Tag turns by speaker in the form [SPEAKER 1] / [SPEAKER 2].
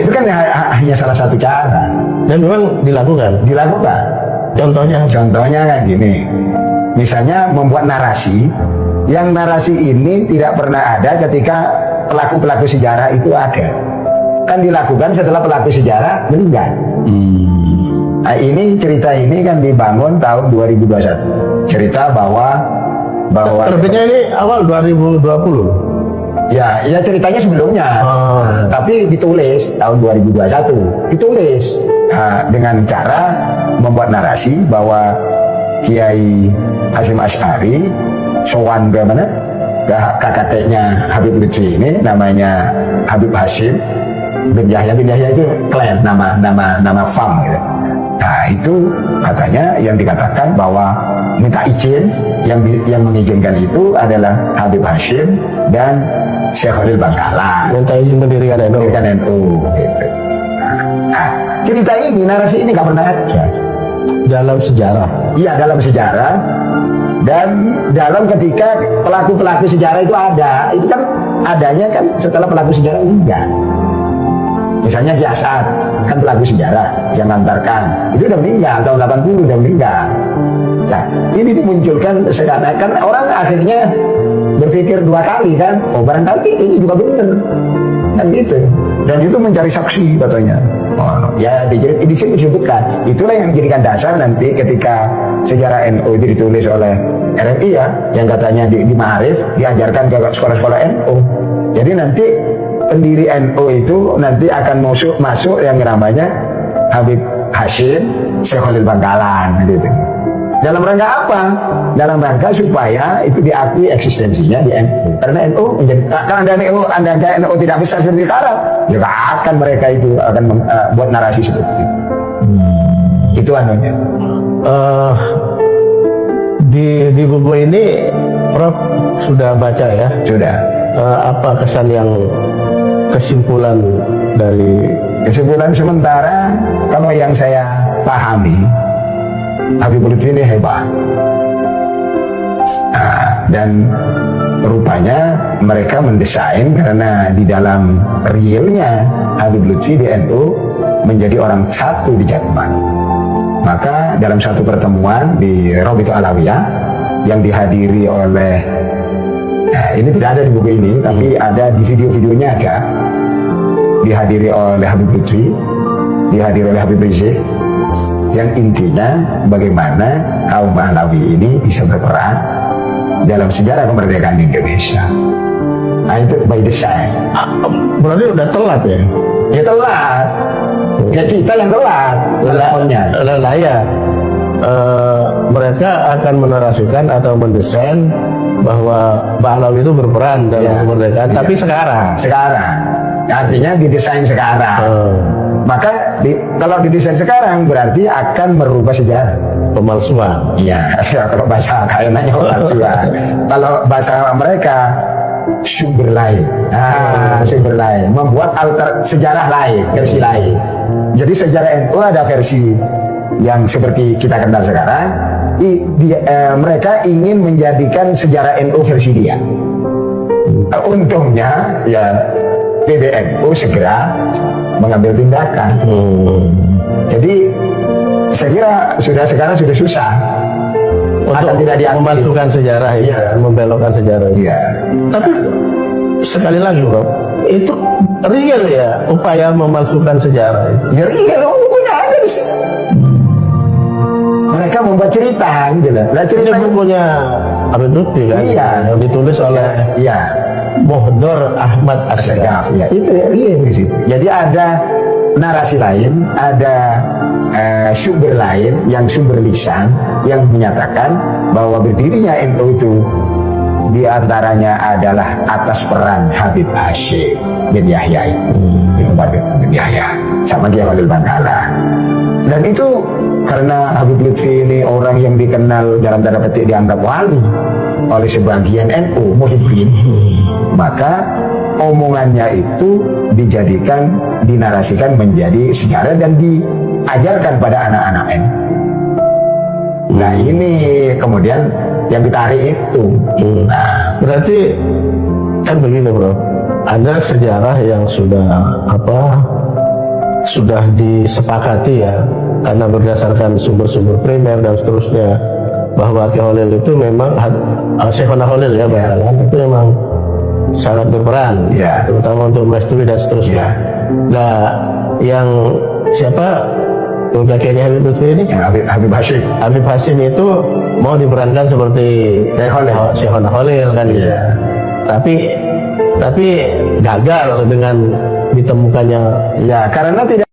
[SPEAKER 1] itu kan hanya salah satu cara.
[SPEAKER 2] Dan memang dilakukan.
[SPEAKER 1] Contohnya kan gini. Misalnya membuat narasi, yang narasi ini tidak pernah ada ketika pelaku-pelaku sejarah itu ada. Kan dilakukan setelah pelaku sejarah meninggal. Nah, ini cerita ini kan dibangun tahun 2021. Cerita bahwa
[SPEAKER 2] terbitnya ini awal 2020.
[SPEAKER 1] Ya ceritanya sebelumnya, tapi ditulis tahun 2021. Ditulis dengan cara membuat narasi bahwa Kiai Hasyim Asy'ari sowan ke mana? Ke kakeknya Habib Lutfi ini, namanya Habib Hasyim bin Yahya. Bin Yahya itu klan, nama fam gitu. Nah itu katanya yang dikatakan bahwa minta izin, yang mengizinkan itu adalah Habib Hasyim dan Syekh Khalil Bangkalan.
[SPEAKER 2] Minta izin mendirikan NU.
[SPEAKER 1] Gitu. Nah, cerita ini, narasi ini nggak pernah ada
[SPEAKER 2] dalam sejarah.
[SPEAKER 1] Iya, dalam sejarah. Dan dalam ketika pelaku-pelaku sejarah itu ada, itu kan adanya kan setelah pelaku sejarah meninggal. Misalnya Ki Asad, kan pelaku sejarah yang mengantarkan, itu udah meninggal, tahun 80 udah meninggal. Nah, ini dimunculkan seakan-akan orang akhirnya berpikir dua kali kan, oh barangkali ini juga benar, kan gitu. Dan itu mencari saksi katanya. Oh, ya di sini disebutkan. Itulah yang menjadikan dasar nanti ketika sejarah NU itu ditulis oleh RMI ya, yang katanya di Ma'arif diajarkan ke sekolah-sekolah NU. Jadi nanti pendiri NU itu nanti akan masuk yang namanya Habib Hasyim Syekh Khalil Bangkalan gitu. Dalam rangka apa? Dalam rangka supaya itu diakui eksistensinya di NU. Karena NU menjadi, karena NU tidak bisa seperti sekarang, ya akan mereka itu akan buat narasi seperti itu. Itu anunya.
[SPEAKER 2] Di buku ini Prof sudah baca ya?
[SPEAKER 1] Sudah.
[SPEAKER 2] Apa kesan yang kesimpulan dari
[SPEAKER 1] kesimpulan sementara kalau yang saya pahami, Habib Lutfi ini hebat. Dan rupanya mereka mendesain karena di dalam realnya Habib Lutfi di NU menjadi orang satu di Jerman. Maka dalam satu pertemuan di Rabithah Alawiyah yang dihadiri oleh ini tidak ada di buku ini, tapi ada di video-videonya ada, dihadiri oleh Habib Lutfi, dihadiri oleh Habib Rizik, yang intinya bagaimana kaum Alawi ini bisa berperan dalam sejarah kemerdekaan Indonesia. Nah itu by design.
[SPEAKER 2] Berarti udah telat ya?
[SPEAKER 1] Ya telat. Ya kita yang telat.
[SPEAKER 2] Lah ya. Mereka akan menarasikan atau mendesain bahwa Alawi itu berperan dalam kemerdekaan, tapi sekarang. Artinya didesain sekarang. Maka kalau didesain sekarang berarti akan merubah sejarah. Pemalsuan.
[SPEAKER 1] Iya, kalau bahasa kayaknya pemalsuan. Kalau bahasa mereka sumber lain. Sumber lain, membuat sejarah lain, versi lain. Jadi sejarah NU ada versi yang seperti kita kenal sekarang. Mereka ingin menjadikan sejarah NU versi dia. Untungnya ya PBNU segera mengambil tindakan. Jadi saya kira sekarang sudah susah
[SPEAKER 2] untuk tidak memasukkan sejarah, ya, membelokkan sejarah.
[SPEAKER 1] Iya.
[SPEAKER 2] Tapi sekali lagi Bro, itu real ya upaya memasukkan sejarah itu.
[SPEAKER 1] Ya real, bukunya ada di sini. Mereka membuat cerita gitu loh. Lah cerita
[SPEAKER 2] bukunya Habib Lutfi kan?
[SPEAKER 1] Iya.
[SPEAKER 2] Yang ditulis oleh Mohdor Ahmad Assegaf.
[SPEAKER 1] Ya, itu ya, di situ. Jadi ada narasi lain, ada sumber lain yang sumber lisan yang menyatakan bahwa berdirinya NU itu diantaranya adalah atas peran Habib Hasyim bin Yahya itu, bin Yahya sama Kiai Khalil Bangkalan. Dan itu karena Habib Lutfi ini orang yang dikenal dalam tanda petik dianggap wali oleh sebagian NU Muhibbin, maka omongannya itu dijadikan, dinarasikan menjadi sejarah dan diajarkan pada anak-anak NU. Nah ini kemudian yang ditarik itu. Nah,
[SPEAKER 2] berarti kan begini Bro, ada sejarah yang sudah sudah disepakati ya, karena berdasarkan sumber-sumber primer dan seterusnya, bahwa Ki Holil itu memang Syekhona Holil ya, Bang, itu memang sangat berperan, terutama untuk merestui dan seterusnya. Nah, yang siapa kakeknya Habib Lutfi ini?
[SPEAKER 1] Habib Hashim.
[SPEAKER 2] Habib Hashim itu mau diperankan seperti Syekhona Holil kan? Tapi gagal dengan ditemukannya.
[SPEAKER 1] Ya, karena tidak